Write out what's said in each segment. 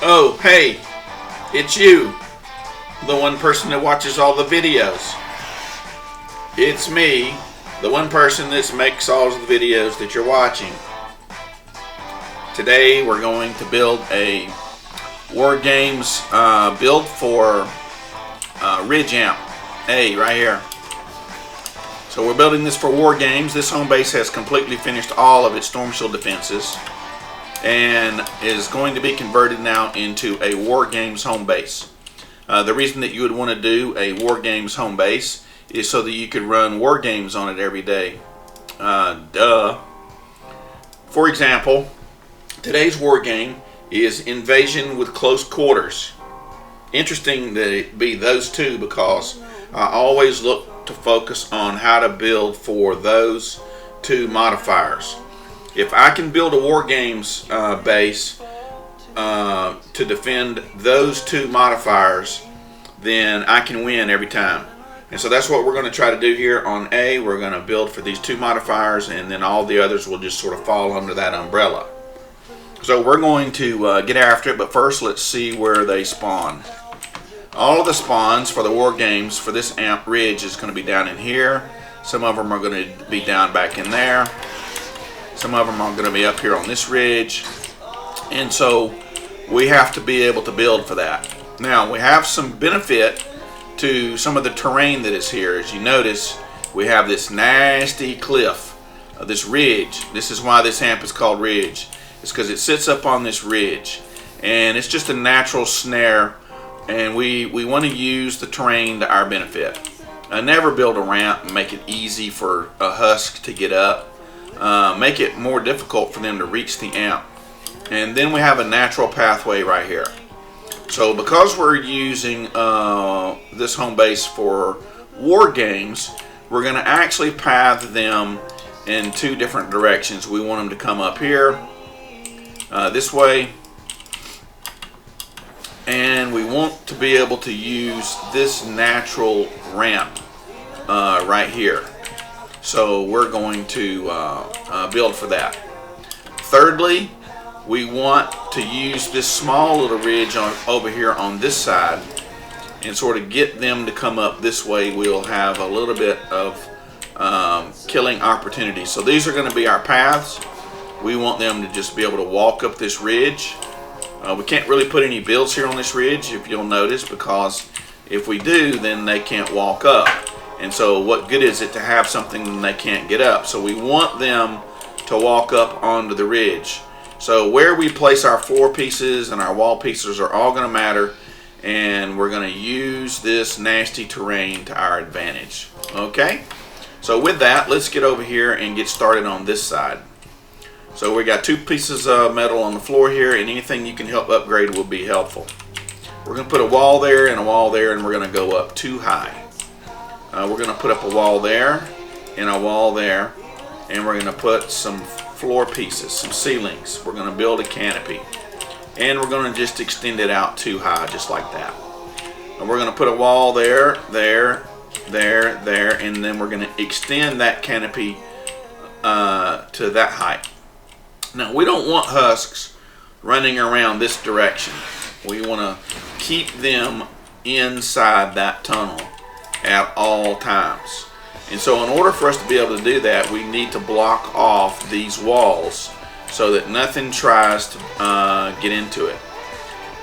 Oh, hey, it's you, the one person that watches all the videos. It's me, the one person that makes all the videos that you're watching. Today we're going to build a War Games build for Ridge Amp A right here. So we're building this for War Games. This home base has completely finished all of its storm shield defenses and is going to be converted now into a War Games home base. The reason that you would want to do a War Games home base is so that you could run War Games on it every day. Duh. For example, today's War Game is Invasion with Close Quarters. Interesting that it be those two, because I always look to focus on how to build for those two modifiers. If I can build a War Games base to defend those two modifiers, then I can win every time. And so that's what we're going to try to do here on A. We're going to build for these two modifiers, and then all the others will just sort of fall under that umbrella. So we're going to get after it, but first let's see where they spawn. All of the spawns for the War Games for this Amp Ridge is going to be down in here. Some of them are going to be down back in there. Some of them are going to be up here on this ridge. And so we have to be able to build for that. Now we have some benefit to some of the terrain that is here. As you notice, we have this nasty cliff, this ridge. This is why this amp is called Ridge. It's because it sits up on this ridge. And it's just a natural snare. And we want to use the terrain to our benefit. Never build a ramp and make it easy for a husk to get up. Make it more difficult for them to reach the amp. And then we have a natural pathway right here. So because we're using this home base for War Games, we're going to actually path them in two different directions. We want them to come up here this way, and we want to be able to use this natural ramp right here. So we're going to build for that. Thirdly, we want to use this small little ridge over here on this side and sort of get them to come up this way. We'll have a little bit of killing opportunity. So these are going to be our paths. We want them to just be able to walk up this ridge. We can't really put any builds here on this ridge, if you'll notice, because if we do, then they can't walk up. And so what good is it to have something they can't get up? So we want them to walk up onto the ridge. So where we place our floor pieces and our wall pieces are all going to matter, and we're going to use this nasty terrain to our advantage. Okay? So with that, let's get over here and get started on this side. So we got two pieces of metal on the floor here, and anything you can help upgrade will be helpful. We're going to put a wall there and a wall there, and we're going to go up too high. We're going to put up a wall there and a wall there, and we're going to put some floor pieces, some ceilings. We're going to build a canopy, and we're going to just extend it out too high, just like that. And we're going to put a wall there, there, there, there, and then we're going to extend that canopy to that height. Now we don't want husks running around this direction. We want to keep them inside that tunnel at all times. And so in order for us to be able to do that, we need to block off these walls so that nothing tries to get into it.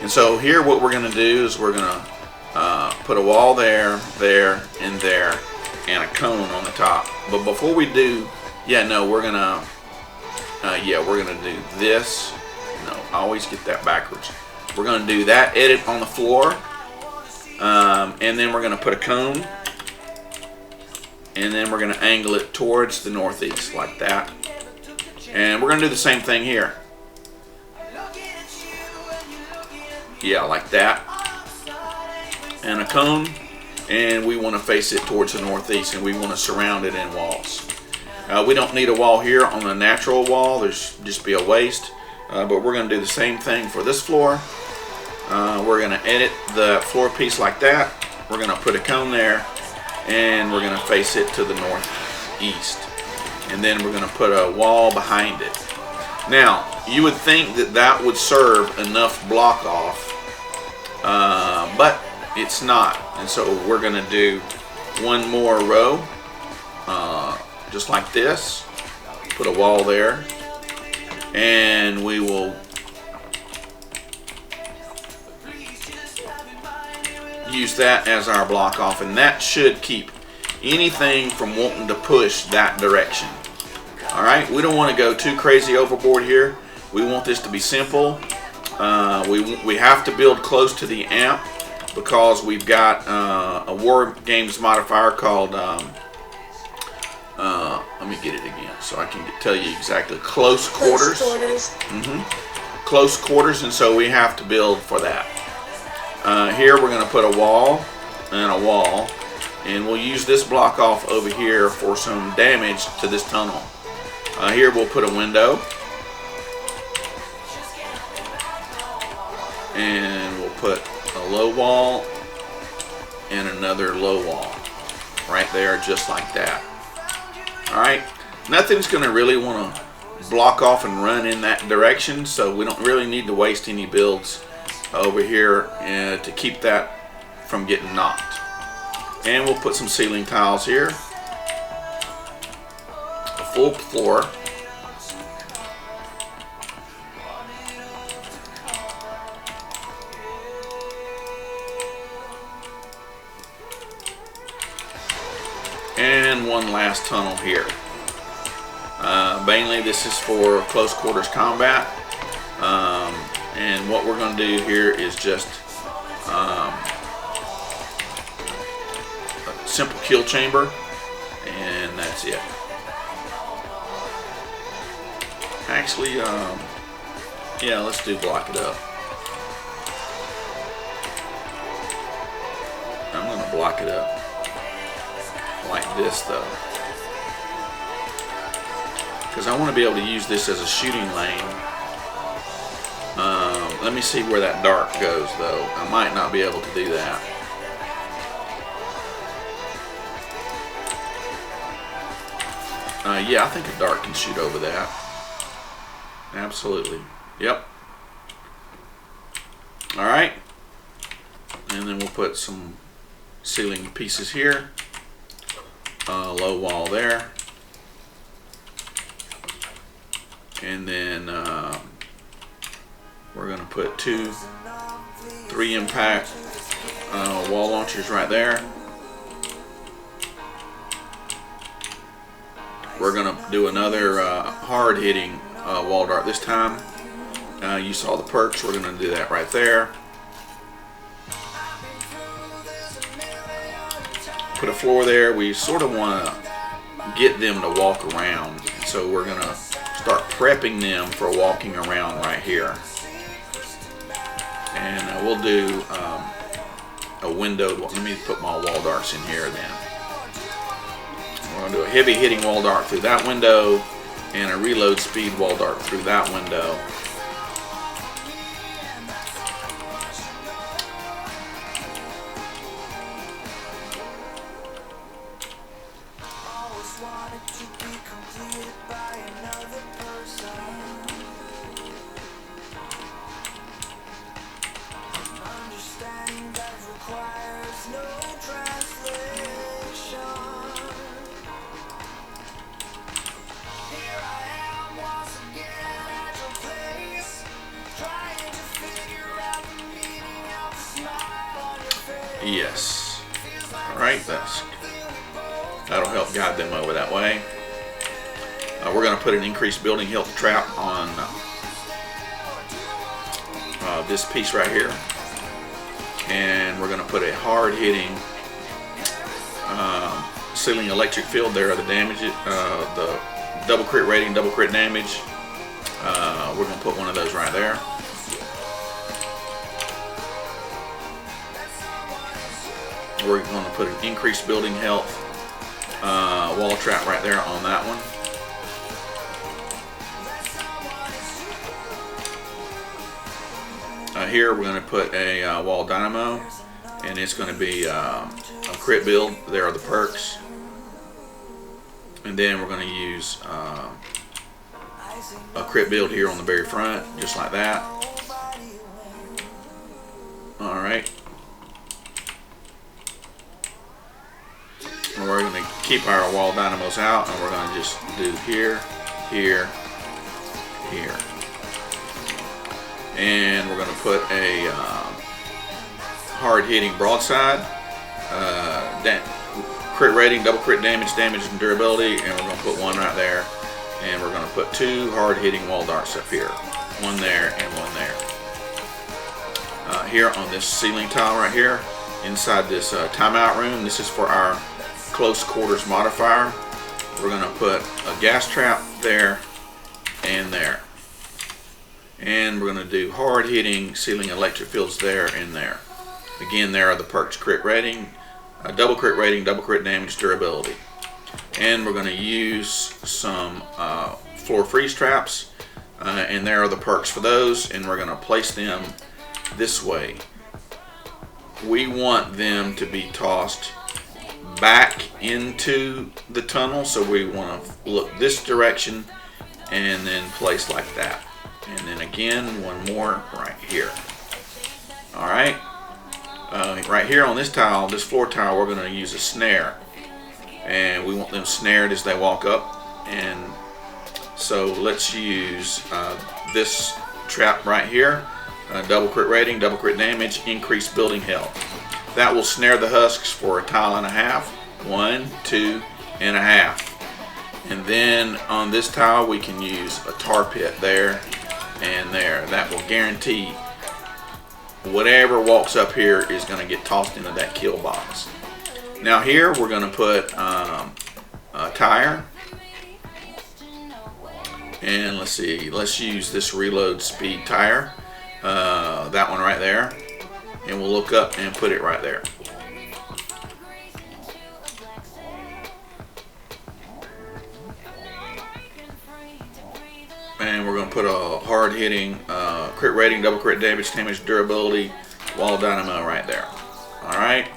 And so here what we're going to do is we're going to put a wall there, there, and there, and a cone on the top. But before we do, we're going to do this. No, I always get that backwards. We're going to do that edit on the floor, and then we're going to put a cone, and then we're going to angle it towards the northeast like that. And we're going to do the same thing here. Yeah, like that. And a cone, and we want to face it towards the northeast, and we want to surround it in walls. We don't need a wall here on the natural wall. There's just be a waste. But we're going to do the same thing for this floor. We're going to edit the floor piece like that. We're going to put a cone there, and we're going to face it to the northeast. And then we're going to put a wall behind it. Now, you would think that that would serve enough block off, but it's not. And so we're going to do one more row, just like this. Put a wall there, and we will use that as our block off, and that should keep anything from wanting to push that direction. Alright, we don't want to go too crazy overboard here. We want this to be simple. We have to build close to the amp because we've got a War Games modifier called let me get it again so I can tell you exactly. Close quarters. Close quarters, and so we have to build for that. Here we're going to put a wall and a wall, and we'll use this block off over here for some damage to this tunnel. Here we'll put a window, and we'll put a low wall and another low wall right there, just like that. Alright, nothing's going to really want to block off and run in that direction, so we don't really need to waste any builds over here to keep that from getting knocked. And we'll put some ceiling tiles here, a full floor, and one last tunnel here. Mainly this is for close quarters combat, and what we're going to do here is just a simple kill chamber, and that's it. Actually, yeah, let's do block it up. I'm going to block it up like this though, because I want to be able to use this as a shooting lane. Let me see where that dark goes though. I might not be able to do that. Yeah, I think a dark can shoot over that. Absolutely. Yep. Alright. And then we'll put some ceiling pieces here. Low wall there. And then we're going to put 3 impact wall launchers right there. We're going to do another hard hitting wall dart this time. You saw the perks, we're going to do that right there. Put a floor there. We sort of want to get them to walk around, so we're going to start prepping them for walking around right here. And we'll do a windowed. Let me put my wall darts in here then. We're going to do a heavy hitting wall dart through that window and a reload speed wall dart through that window. Yes. Alright, that'll help guide them over that way. We're going to put an increased building health trap on this piece right here. And we're going to put a hard hitting ceiling electric field there, the damage, the double crit rating, double crit damage. We're going to put one of those right there. We're going to put an increased building health wall trap right there on that one. Here we're going to put a wall dynamo, and it's going to be a crit build. There are the perks. And then we're going to use a crit build here on the very front, just like that. Alright. We're going to keep our wall dynamos out, and we're going to just do here, here, here. And we're going to put a hard-hitting broadside, crit rating, double crit damage, damage and durability, and we're going to put one right there. And we're going to put two hard-hitting wall darts up here. One there and one there. Here on this ceiling tile right here, inside this timeout room, this is for our close quarters modifier. We're going to put a gas trap there and there. And we're going to do hard-hitting ceiling electric fields there and there. Again, there are the perks: crit rating, double crit rating, double crit damage, durability. And we're going to use some floor freeze traps, and there are the perks for those, and we're going to place them this way. We want them to be tossed back into the tunnel, so we want to look this direction and then place like that. And then again, one more right here. Alright, right here on this tile, this floor tile, we're going to use a snare. And we want them snared as they walk up. And so let's use this trap right here. Double crit rating, double crit damage, increased building health. That will snare the husks for a tile and a half. 1, 2, and a half. And then on this tile we can use a tar pit there and there. That will guarantee whatever walks up here is going to get tossed into that kill box. Now here we're going to put a tire, and let's see, let's use this reload speed tire, that one right there, and we'll look up and put it right there. And we're going to put a hard hitting crit rating, double crit damage, durability, wall dynamo right there. Alright.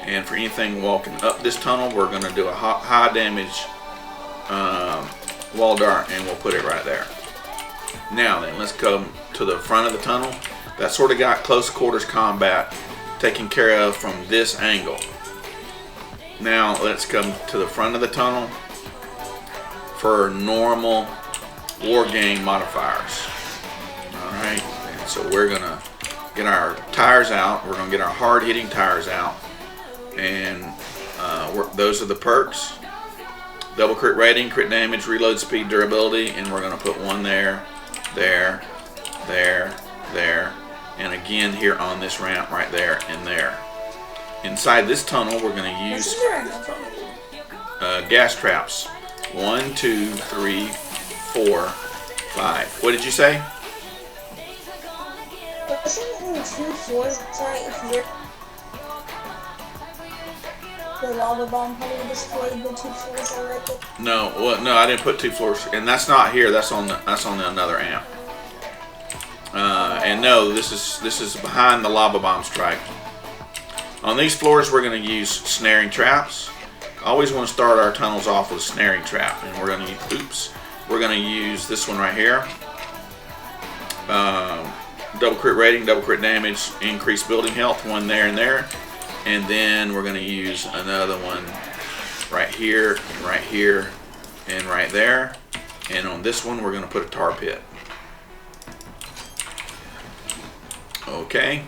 And for anything walking up this tunnel, we're going to do a high damage wall dart, and we'll put it right there. Now then, let's come to the front of the tunnel. That sort of got close quarters combat taken care of from this angle. Now let's come to the front of the tunnel for normal war game modifiers. Alright, and so we're going to get our tires out. We're going to get our hard hitting tires out. And those are the perks: double crit rating, crit damage, reload speed, durability. And we're going to put one there, there, there, there, and again here on this ramp right there and there. Inside this tunnel we're going to use gas traps. 1, 2, 3, 4, 5. What did you say? Isn't there 2 floors right here? The lava bomb probably displayed the 2 floors are right there. No, well, no, I didn't put 2 floors, and that's not here. That's on another amp. And no, this is behind the lava bomb strike. On these floors, we're going to use snaring traps. Always want to start our tunnels off with a snaring trap, and we're going to use this one right here. Double crit rating, double crit damage, increased building health. One there and there. And then we're going to use another one right here, and right there. And on this one, we're going to put a tar pit. Okay.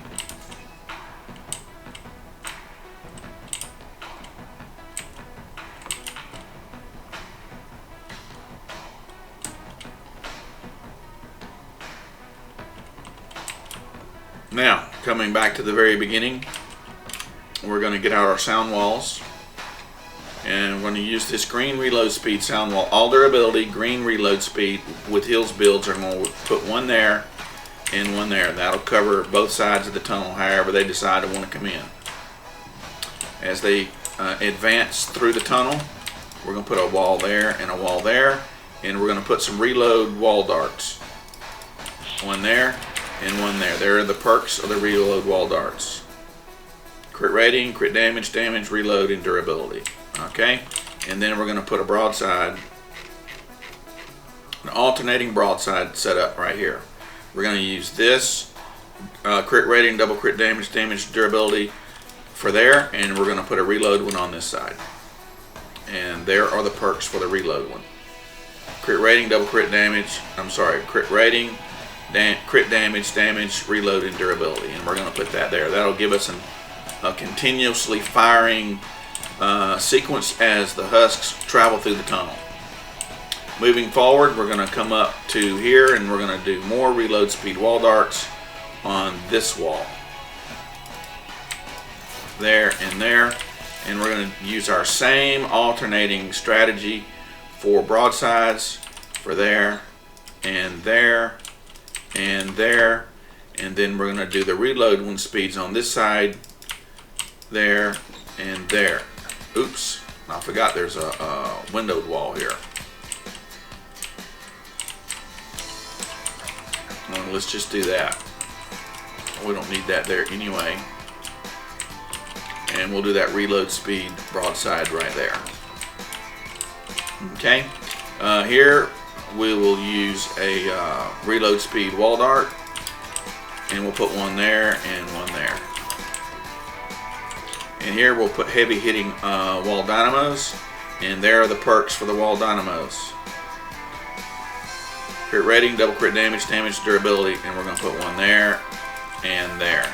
Now, coming back to the very beginning, we're going to get out our sound walls, and we're going to use this green reload speed sound wall. All durability, green reload speed with heals builds. Are going to put one there and one there. That'll cover both sides of the tunnel however they decide to want to come in. As they advance through the tunnel, we're going to put a wall there and a wall there, and we're going to put some reload wall darts. One there and one there. There are the perks of the reload wall darts: crit rating, crit damage, reload, and durability. Okay, and then we're going to put a broadside an alternating broadside setup right here. We're going to use this crit rating, double crit damage, damage durability for there, and we're going to put a reload one on this side. And there are the perks for the reload one. Crit rating, double crit damage, crit rating, crit damage, reload, and durability. And we're going to put that there. That'll give us a continuously firing sequence as the husks travel through the tunnel. Moving forward, we're going to come up to here and we're going to do more reload speed wall darts on this wall. There and there. And we're going to use our same alternating strategy for broadsides for there and there and there. And then we're going to do the reload one speeds on this side, there and there. Oops, I forgot there's a windowed wall here. Well, let's just do that. We don't need that there anyway. And we'll do that reload speed broadside right there. Okay, here we will use a reload speed wall dart, and we'll put one there and one there. And here we'll put heavy hitting wall dynamos, and there are the perks for the wall dynamos. Crit rating, double crit damage, durability, and we're going to put one there and there.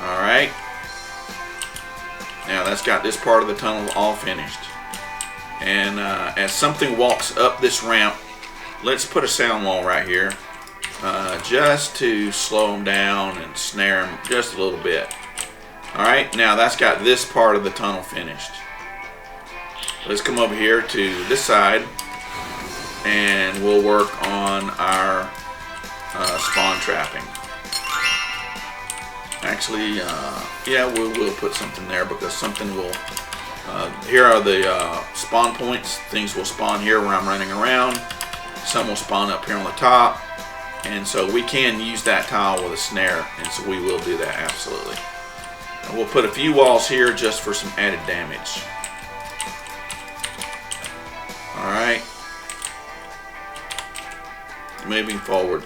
Alright. Now that's got this part of the tunnel all finished. And as something walks up this ramp, let's put a sound wall right here. Just to slow them down and snare them just a little bit. Alright, now that's got this part of the tunnel finished. Let's come over here to this side and we'll work on our spawn trapping. Actually, yeah, we'll put something there because something will, here are the spawn points. Things will spawn here where I'm running around. Some will spawn up here on the top. And so we can use that tile with a snare, and so we will do that, absolutely. And we'll put a few walls here just for some added damage. Alright. Moving forward.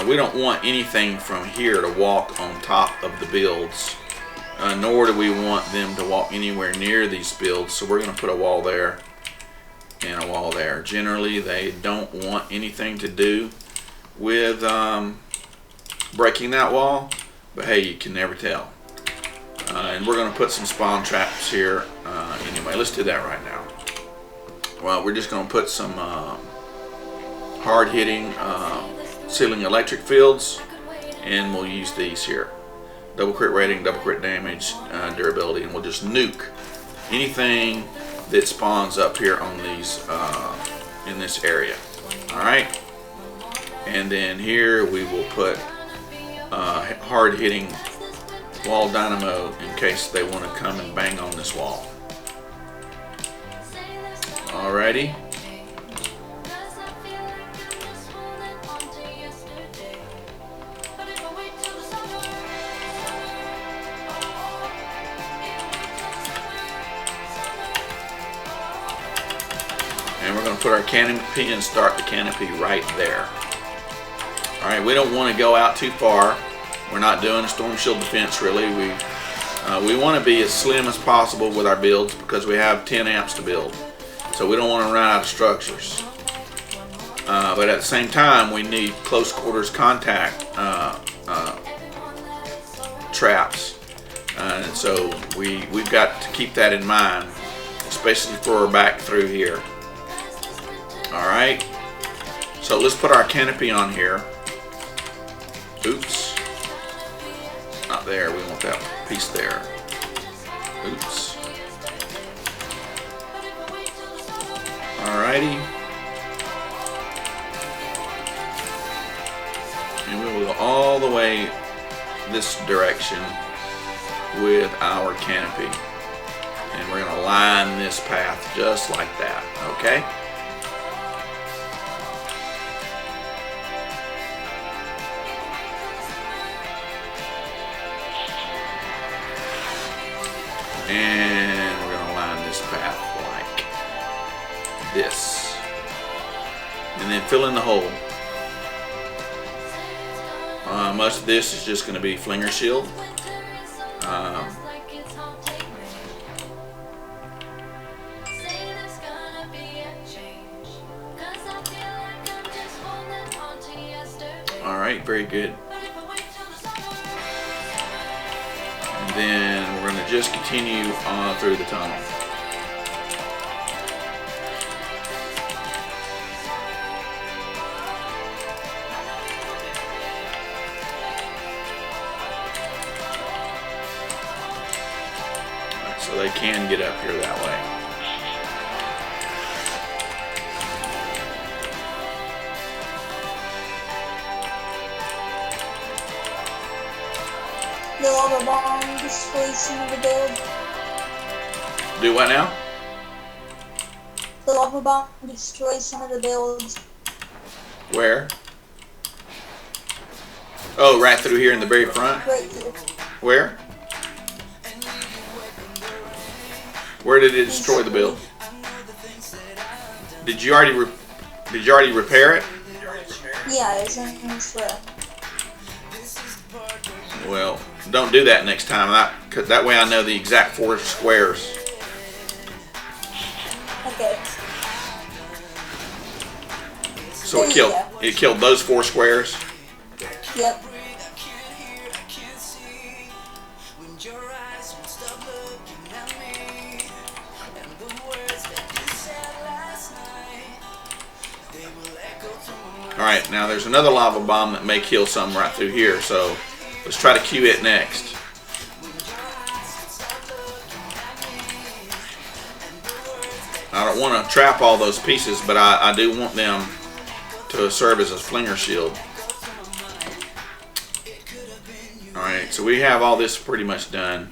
We don't want anything from here to walk on top of the builds, nor do we want them to walk anywhere near these builds, so we're going to put a wall there and a wall there. Generally, they don't want anything to do with breaking that wall, but hey, you can never tell. And we're going to put some spawn traps here anyway. Let's do that right now. Well, we're just going to put some hard-hitting ceiling electric fields, and we'll use these here. Double crit rating, double crit damage, durability, and we'll just nuke anything that spawns up here on these in this area. Alright, and then here we will put hard-hitting wall dynamo in case they want to come and bang on this wall. Alrighty. And we're going to put our canopy and start the canopy right there. Alright, we don't want to go out too far. We're not doing a storm shield defense really. We want to be as slim as possible with our builds because we have 10 amps to build. So we don't want to run out of structures. But at the same time, we need close quarters contact traps. And so we've got to keep that in mind, especially for our back through here. Alright, so let's put our canopy on here. Oops, not there, we want that piece there. Oops. Alrighty. And we will go all the way this direction with our canopy. And we're going to line this path just like that, okay? And we're going to line this path. this. And then fill in the hole. Most of this is just going to be flinger shield. Alright, very good. And then we're going to just continue on through the tunnel. So they can get up here that way. The lava bomb destroys some of the build. Do what now? The lava bomb destroys some of the builds. Where? Oh, right through here in the very front? Right here. Where? Where did it destroy the build? Did you already repair it? Yeah, it's in this row. Well, don't do that next time. Cause that way I know the exact 4 squares. Okay. So it killed those 4 squares. Yep. Alright, now there's another lava bomb that may kill some right through here, so let's try to cue it next. I don't want to trap all those pieces, but I do want them to serve as a flinger shield. Alright, so we have all this pretty much done.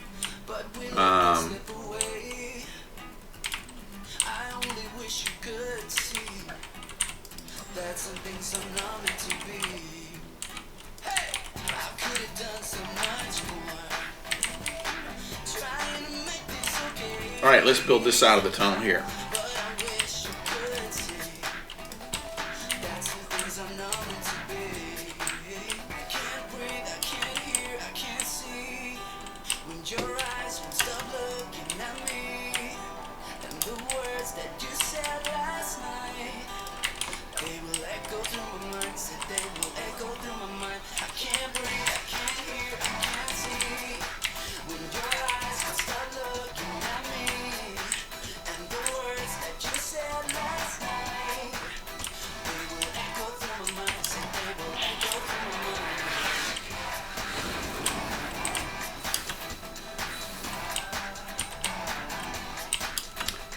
Alright, let's build this side of the tunnel here.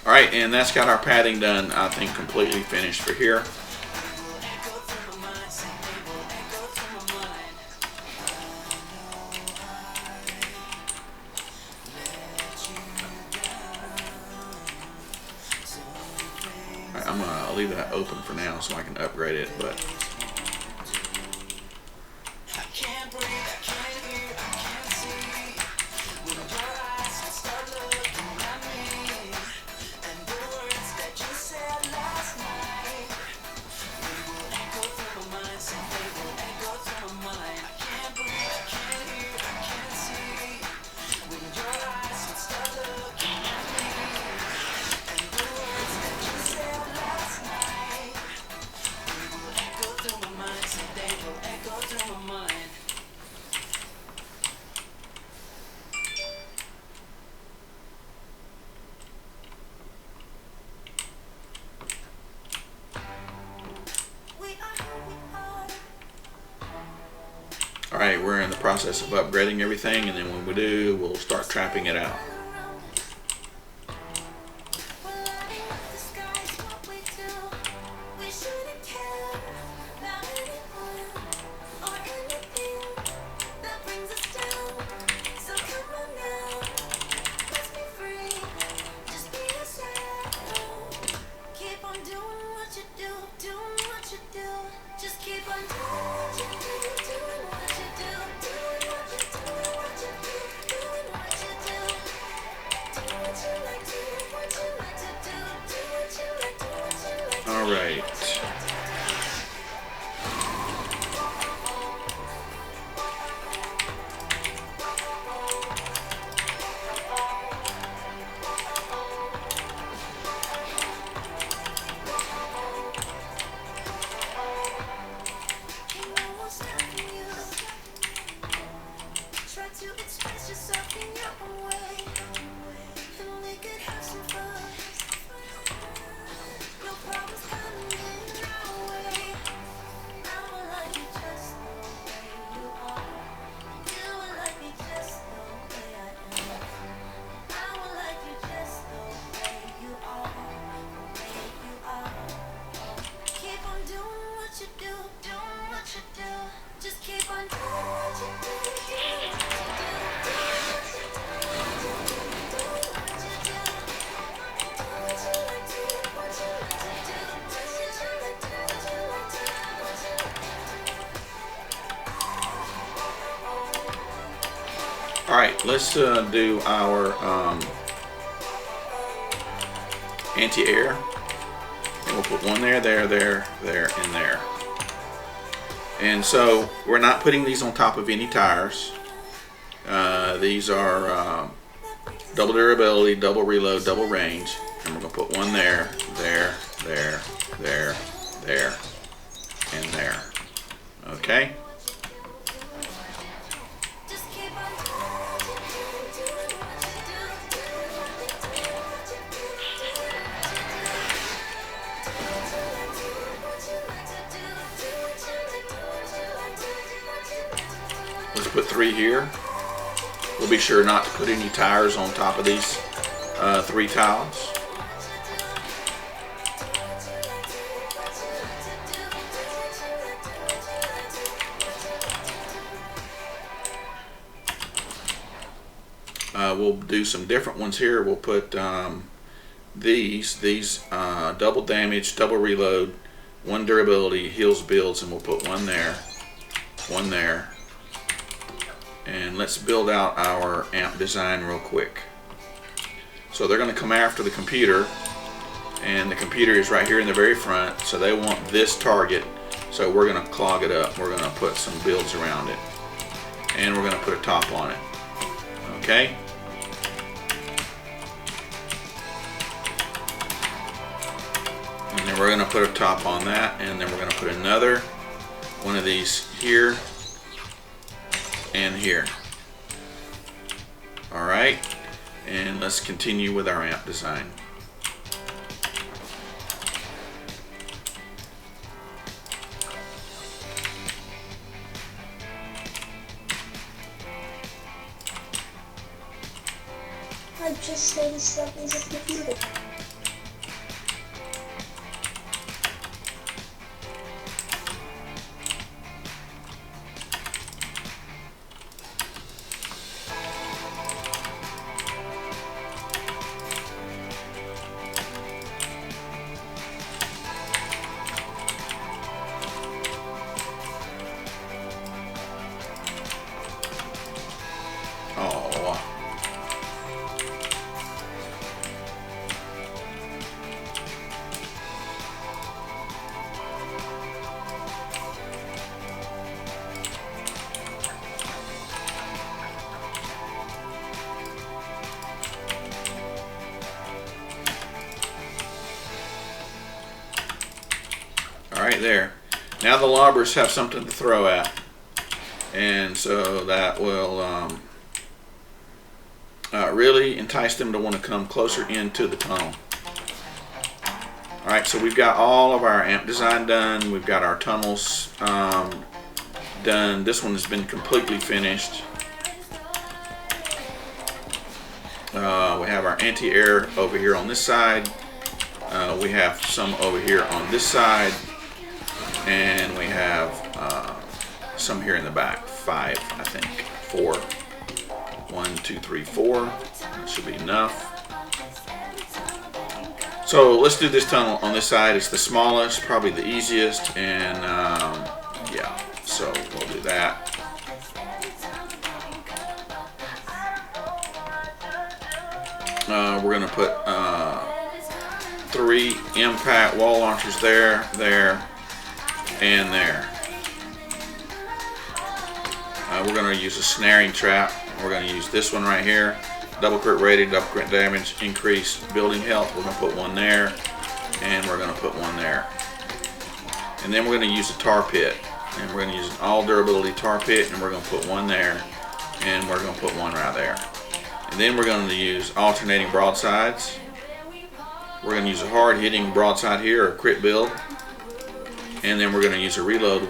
Alright, and that's got our padding done, I think, completely finished for here. Alright, I'm going to leave that open for now so I can upgrade it, but alright, we're in the process of upgrading everything, and then when we do, we'll start trapping it out. Alright, let's do our anti-air. And we'll put one there, there, and there. And so we're not putting these on top of any tires. These are double durability, double reload, double range. And we're going to put one there, there, and there. Okay? Let's put 3 here. We'll be sure not to put any tires on top of these 3 tiles. We'll do some different ones here. We'll put these double damage, double reload, 1 durability, heals, builds, and we'll put one there, and let's build out our amp design real quick. So they're going to come after the computer, and the computer is right here in the very front, so they want this target, so we're going to clog it up. We're going to put some builds around it, and we're going to put a top on it. Okay? And then we're going to put a top on that, and then we're going to put another one of these here and here. Alright, and let's continue with our amp design. I just noticed that there's a computer. Alright, there. Now the lobbers have something to throw at. And so that will really entice them to want to come closer into the tunnel. Alright, so we've got all of our amp design done. We've got our tunnels done. This one has been completely finished. We have our anti-air over here on this side. We have some over here on this side. And we have some here in the back. 5, I think. 4. 1, 2, 3, 4. That should be enough. So let's do this tunnel on this side. It's the smallest, probably the easiest, and yeah, so we'll do that. We're going to put 3 impact wall launchers there, there, and there. We're going to use a snaring trap. We're going to use this one right here. Double crit rating, double crit damage, increased building health. We're going to put one there, and we're going to put one there. And then we're going to use a tar pit. And we're going to use an all durability tar pit, and we're going to put one there, and we're going to put one right there. And then we're going to use alternating broadsides. We're going to use a hard hitting broadside here, or crit build. And then we're going to use a reload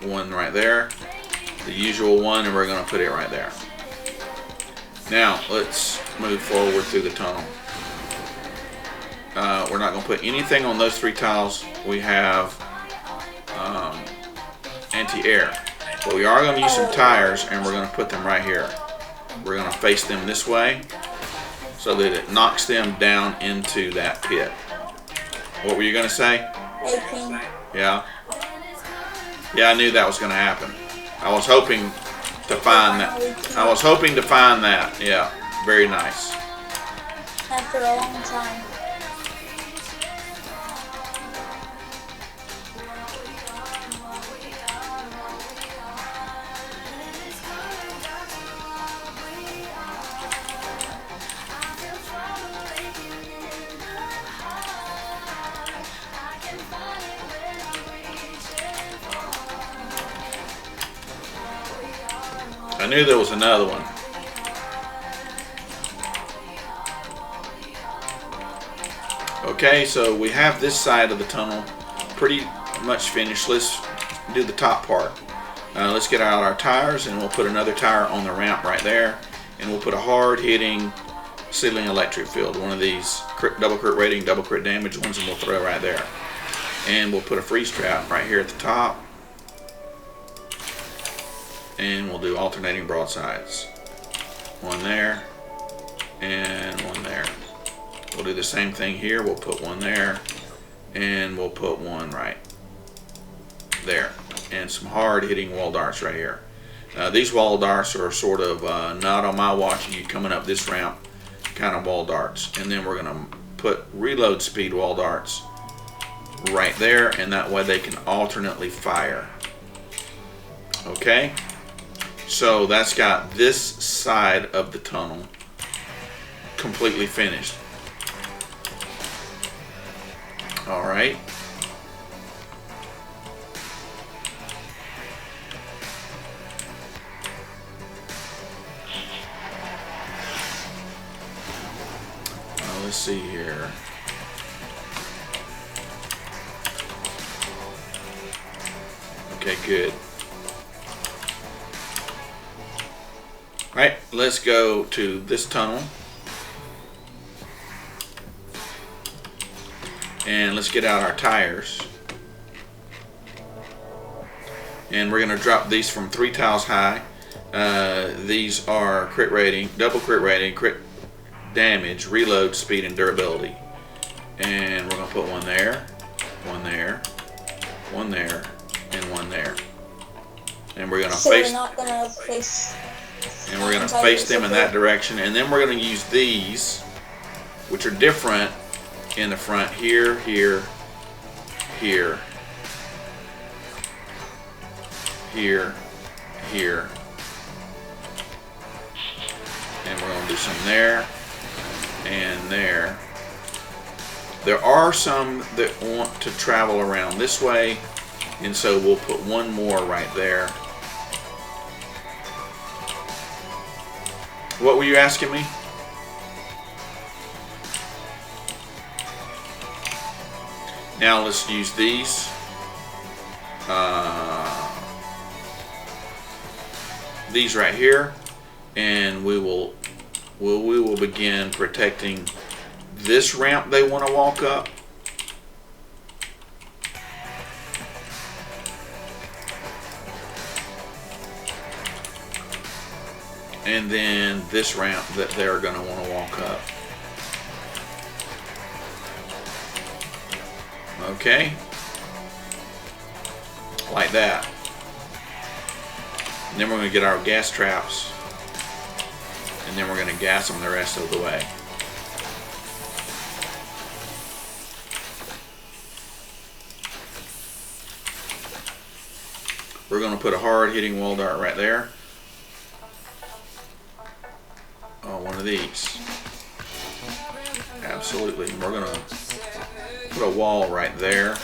one right there, the usual one, and we're going to put it right there. Now let's move forward through the tunnel. We're not going to put anything on those 3 tiles. We have anti-air, but we are going to use some tires, and we're going to put them right here. We're going to face them this way so that it knocks them down into that pit. What were you going to say? 18. Yeah? Yeah, I knew that was going to happen. I was hoping to find that. I was hoping to find that. Yeah, very nice. After a long time. I knew there was another one. Okay, so we have this side of the tunnel pretty much finished. Let's do the top part. Let's get out our tires, and we'll put another tire on the ramp right there, and we'll put a hard-hitting ceiling electric field, one of these double crit rating, double crit damage ones, and we'll throw right there. And we'll put a freeze trap right here at the top, and we'll do alternating broadsides. One there and one there. We'll do the same thing here. We'll put one there, and we'll put one right there, and some hard hitting wall darts right here. These wall darts are sort of not on my watch, you coming up this ramp kind of wall darts. And then we're going to put reload speed wall darts right there, and that way they can alternately fire. Okay, so that's got this side of the tunnel completely finished. All right. Let's see here. Okay, good. All right, let's go to this tunnel. And let's get out our tires. And we're going to drop these from 3 tiles high. These are crit rating, double crit rating, crit damage, reload speed, and durability. And we're going to put one there, one there, one there, and one there. And we're going to face. And we're going to face them in that direction. And then we're going to use these, which are different, in the front here, here, here, here, here, and we're going to do some there and there. There are some that want to travel around this way, and so we'll put one more right there. What were you asking me? Now let's use these. These right here, and we will begin protecting this ramp they want to walk up. And then this ramp that they're going to want to walk up. Okay, like that. And then we're going to get our gas traps, and then we're going to gas them the rest of the way. We're going to put a hard hitting wall dart right there on one of these. Absolutely. And we're going to put a wall right there,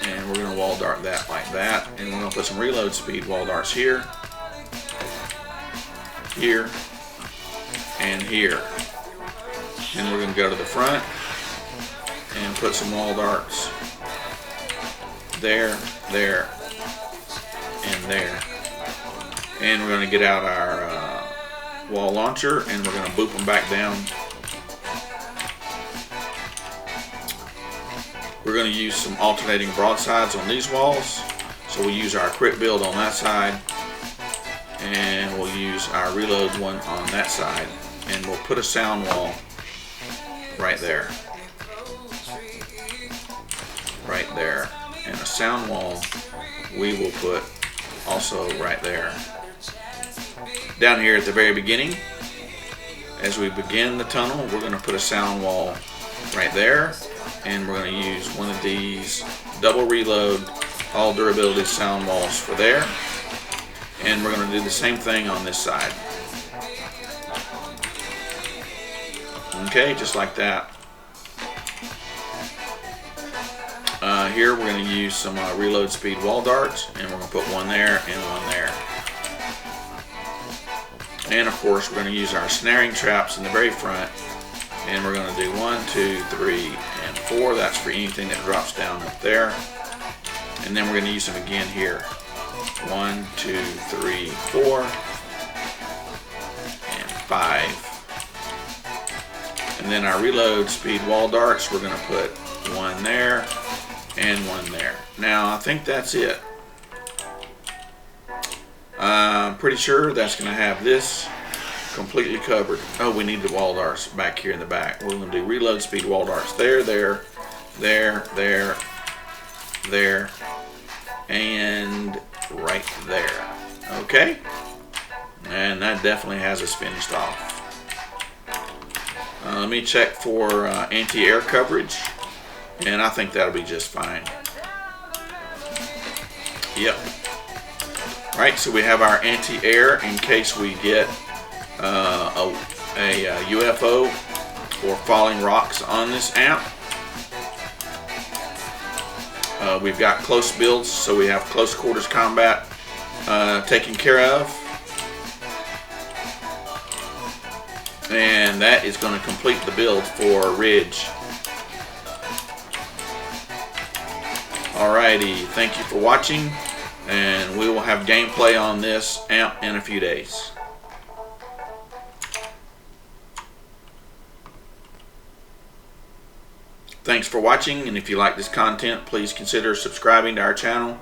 and we're going to wall dart that like that, and we're going to put some reload speed wall darts here, here, and here. And we're going to go to the front and put some wall darts there, there, and there. And we're going to get out our wall launcher, and we're going to boop them back down. We're going to use some alternating broadsides on these walls. So we'll use our crit build on that side, and we'll use our reload one on that side, and we'll put a sound wall right there. Right there. and a sound wall we will put also right there. Down here at the very beginning, as we begin the tunnel, we're going to put a sound wall right there, and we're going to use one of these double reload all durability sound walls for there, and we're going to do the same thing on this side. Okay, just like that. Here we're going to use some reload speed wall darts, and we're going to put one there and one there. And of course we're going to use our snaring traps in the very front, and we're going to do 1, 2, 3, and 4. That's for anything that drops down up there. And then we're going to use them again here. 1, 2, 3, 4, and 5. And then our reload speed wall darts, we're going to put one there and one there. Now I think that's it. I'm pretty sure that's going to have this completely covered. Oh, we need the wall darts back here in the back. We're going to do reload speed wall darts there, there, there, there, there, and right there. Okay? And that definitely has us finished off. Let me check for anti-air coverage, and I think that'll be just fine. Yep. Right, so we have our anti-air in case we get a UFO or falling rocks on this amp. We've got close builds, so we have close quarters combat taken care of. And that is going to complete the build for Ridge. Alrighty, thank you for watching, and we will have gameplay on this amp in a few days. Thanks for watching, and if you like this content, please consider subscribing to our channel,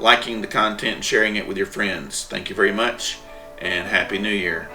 liking the content, and sharing it with your friends. Thank you very much, and Happy New Year.